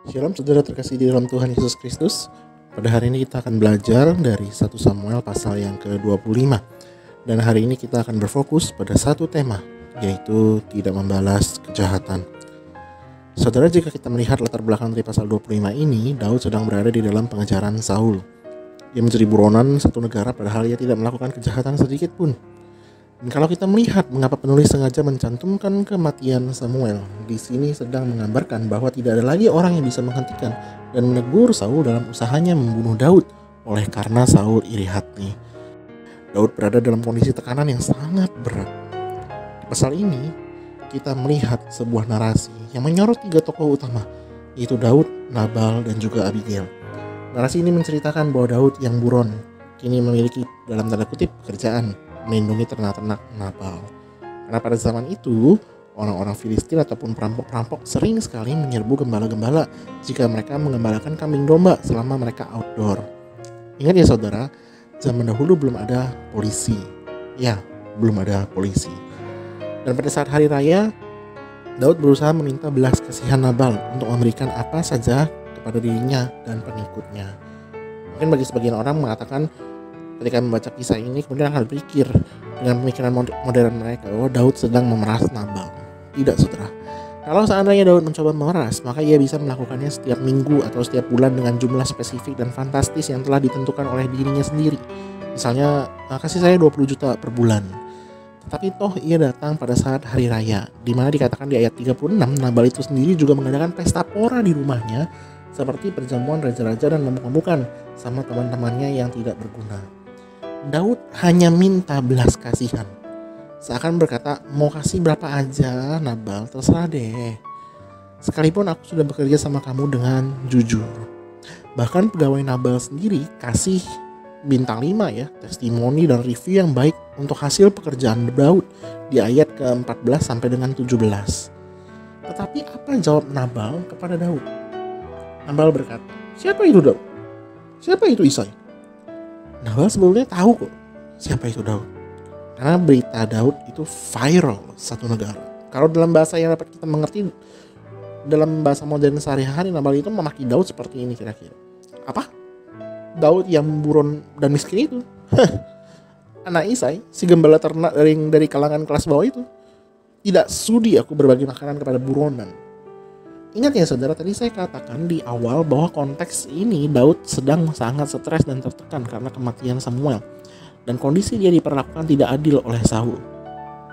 Shalom saudara terkasih di dalam Tuhan Yesus Kristus. Pada hari ini kita akan belajar dari 1 Samuel pasal yang ke-25. Dan hari ini kita akan berfokus pada satu tema, yaitu tidak membalas kejahatan. Saudara, jika kita melihat latar belakang dari pasal 25 ini, Daud sedang berada di dalam pengejaran Saul. Dia menjadi buronan satu negara padahal ia tidak melakukan kejahatan sedikit pun. Dan kalau kita melihat mengapa penulis sengaja mencantumkan kematian Samuel, di sini sedang menggambarkan bahwa tidak ada lagi orang yang bisa menghentikan dan menegur Saul dalam usahanya membunuh Daud oleh karena Saul iri hati. Daud berada dalam kondisi tekanan yang sangat berat. Di pasal ini kita melihat sebuah narasi yang menyorot tiga tokoh utama, yaitu Daud, Nabal, dan juga Abigail. Narasi ini menceritakan bahwa Daud yang buron kini memiliki dalam tanda kutip pekerjaan melindungi ternak-ternak Nabal. Karena pada zaman itu orang-orang Filistin ataupun perampok-perampok sering sekali menyerbu gembala-gembala jika mereka mengembalakan kambing domba selama mereka outdoor. Ingat ya saudara, zaman dahulu belum ada polisi. Ya, belum ada polisi. Dan pada saat hari raya, Daud berusaha meminta belas kasihan Nabal untuk memberikan apa saja kepada dirinya dan pengikutnya. Mungkin bagi sebagian orang mengatakan ketika membaca kisah ini kemudian akan berpikir dengan pemikiran modern mereka, oh Daud sedang memeras Nabal. Tidak saudara. Kalau seandainya Daud mencoba memeras, maka ia bisa melakukannya setiap minggu atau setiap bulan dengan jumlah spesifik dan fantastis yang telah ditentukan oleh dirinya sendiri. Misalnya, kasih saya 20 juta per bulan. Tetapi toh ia datang pada saat hari raya, di mana dikatakan di ayat 36, Nabal itu sendiri juga mengadakan pesta pora di rumahnya, seperti perjamuan raja-raja dan mabuk-mabukan sama teman-temannya yang tidak berguna. Daud hanya minta belas kasihan. Seakan berkata, mau kasih berapa aja Nabal, terserah deh. Sekalipun aku sudah bekerja sama kamu dengan jujur. Bahkan pegawai Nabal sendiri kasih bintang 5 ya, testimoni dan review yang baik untuk hasil pekerjaan Daud di ayat ke-14 sampai dengan 17. Tetapi apa jawab Nabal kepada Daud? Nabal berkata, siapa itu Daud? Siapa itu Isai? Nabal sebelumnya tahu kok siapa itu Daud. Karena berita Daud itu viral satu negara. Kalau dalam bahasa yang dapat kita mengerti, dalam bahasa modern sehari-hari, Nabal itu memaki Daud seperti ini kira-kira. Apa? Daud yang buron dan miskin itu. Anak Isai, si gembala ternak dari kalangan kelas bawah itu, tidak sudi aku berbagi makanan kepada buronan. Ingat ya saudara, tadi saya katakan di awal bahwa konteks ini Daud sedang sangat stres dan tertekan karena kematian Samuel. Dan kondisi dia diperlakukan tidak adil oleh Saul.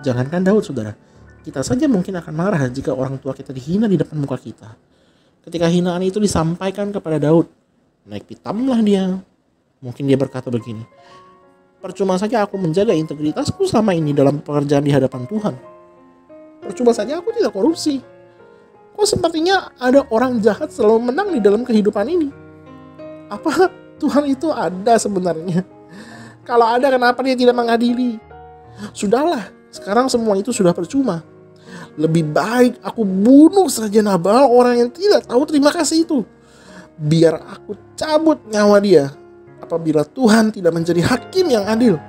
Jangankan Daud saudara, kita saja mungkin akan marah jika orang tua kita dihina di depan muka kita. Ketika hinaan itu disampaikan kepada Daud, naik pitamlah dia. Mungkin dia berkata begini, percuma saja aku menjaga integritasku selama ini dalam pekerjaan di hadapan Tuhan. Percuma saja aku tidak korupsi. Kok sepertinya ada orang jahat selalu menang di dalam kehidupan ini? Apa Tuhan itu ada sebenarnya? Kalau ada, kenapa dia tidak mengadili? Sudahlah, sekarang semua itu sudah percuma. Lebih baik aku bunuh saja Nabal, orang yang tidak tahu terima kasih itu. Biar aku cabut nyawa dia apabila Tuhan tidak menjadi hakim yang adil.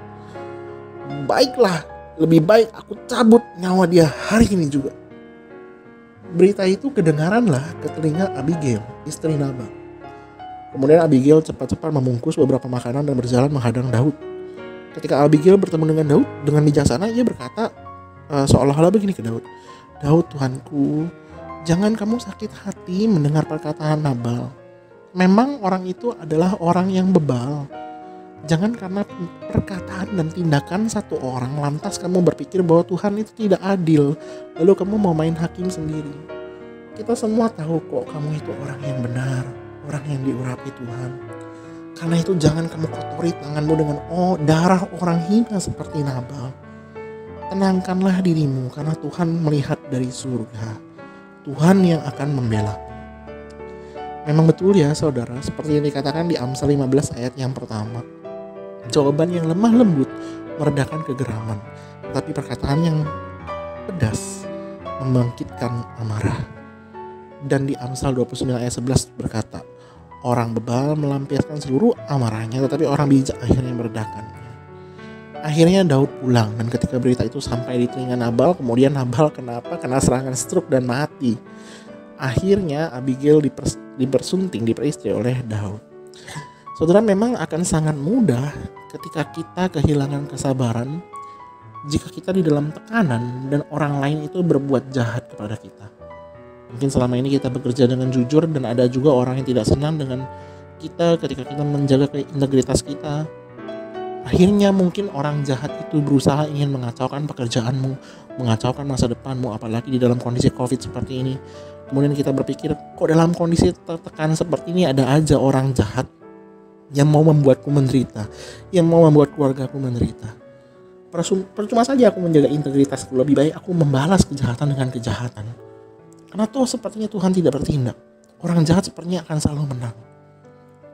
Baiklah, lebih baik aku cabut nyawa dia hari ini juga. Berita itu kedengaranlah ke telinga Abigail, istri Nabal. Kemudian Abigail cepat-cepat membungkus beberapa makanan dan berjalan menghadang Daud. Ketika Abigail bertemu dengan Daud, dengan bijaksana ia berkata seolah-olah begini ke Daud. Daud Tuanku, jangan kamu sakit hati mendengar perkataan Nabal. Memang orang itu adalah orang yang bebal. Jangan karena perkataan dan tindakan satu orang lantas kamu berpikir bahwa Tuhan itu tidak adil, lalu kamu mau main hakim sendiri. Kita semua tahu kok kamu itu orang yang benar, orang yang diurapi Tuhan. Karena itu jangan kamu kotori tanganmu dengan darah orang hina seperti Nabal. Tenangkanlah dirimu karena Tuhan melihat dari surga. Tuhan yang akan membela. Memang betul ya saudara, seperti yang dikatakan di Amsal 15 ayat yang pertama. Jawaban yang lemah lembut meredakan kegeraman, tapi perkataan yang pedas membangkitkan amarah. Dan di Amsal 29 ayat 11 berkata, orang bebal melampiaskan seluruh amarahnya, tetapi orang bijak akhirnya meredakannya. Akhirnya Daud pulang, dan ketika berita itu sampai di telinga Nabal, kemudian Nabal kena serangan stroke dan mati. Akhirnya Abigail diperistri oleh Daud. Saudara, memang akan sangat mudah ketika kita kehilangan kesabaran jika kita di dalam tekanan dan orang lain itu berbuat jahat kepada kita. Mungkin selama ini kita bekerja dengan jujur dan ada juga orang yang tidak senang dengan kita ketika kita menjaga integritas kita. Akhirnya mungkin orang jahat itu berusaha ingin mengacaukan pekerjaanmu, mengacaukan masa depanmu, apalagi di dalam kondisi COVID seperti ini. Kemudian kita berpikir, kok dalam kondisi tertekan seperti ini ada aja orang jahat yang mau membuatku menderita, yang mau membuat keluargaku menderita. Percuma saja aku menjaga integritasku, lebih baik aku membalas kejahatan dengan kejahatan. Karena toh sepertinya Tuhan tidak bertindak. Orang jahat sepertinya akan selalu menang.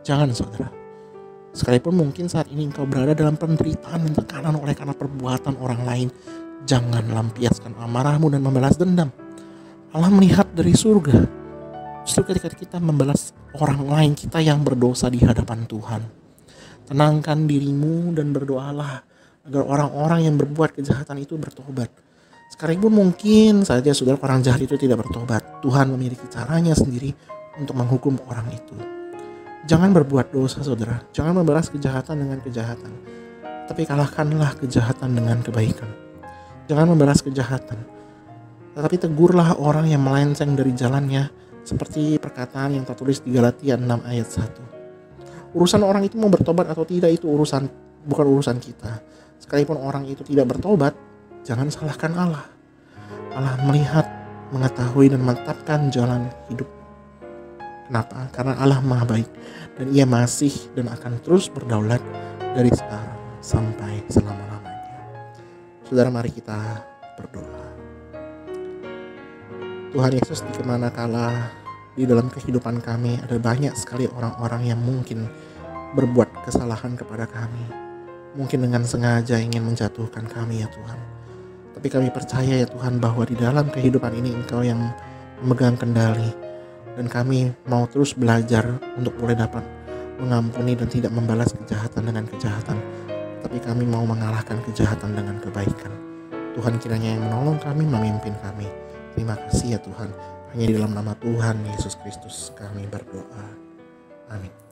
Jangan, saudara. Sekalipun mungkin saat ini engkau berada dalam penderitaan dan tekanan oleh karena perbuatan orang lain, jangan lampiaskan amarahmu dan membalas dendam. Allah melihat dari surga. Justru ketika kita membalas orang lain, kita yang berdosa di hadapan Tuhan. Tenangkan dirimu dan berdoalah agar orang-orang yang berbuat kejahatan itu bertobat. Sekalipun mungkin saja saudara orang jahat itu tidak bertobat, Tuhan memiliki caranya sendiri untuk menghukum orang itu. Jangan berbuat dosa, saudara. Jangan membalas kejahatan dengan kejahatan, tapi kalahkanlah kejahatan dengan kebaikan. Jangan membalas kejahatan, tetapi tegurlah orang yang melenceng dari jalannya, seperti perkataan yang tertulis di Galatia 6 ayat 1. Urusan orang itu mau bertobat atau tidak itu bukan urusan kita. Sekalipun orang itu tidak bertobat, jangan salahkan Allah. Allah melihat, mengetahui dan menetapkan jalan hidup. Kenapa? Karena Allah Maha Baik dan Ia masih dan akan terus berdaulat dari sekarang sampai selama-lamanya. Saudara, mari kita berdoa. Tuhan Yesus, di kemana kala di dalam kehidupan kami ada banyak sekali orang-orang yang mungkin berbuat kesalahan kepada kami. Mungkin dengan sengaja ingin menjatuhkan kami ya Tuhan. Tapi kami percaya ya Tuhan bahwa di dalam kehidupan ini Engkau yang memegang kendali. Dan kami mau terus belajar untuk boleh dapat mengampuni dan tidak membalas kejahatan dengan kejahatan. Tapi kami mau mengalahkan kejahatan dengan kebaikan. Tuhan kiranya yang menolong kami, memimpin kami. Terima kasih ya Tuhan. Hanya di dalam nama Tuhan Yesus Kristus kami berdoa. Amin.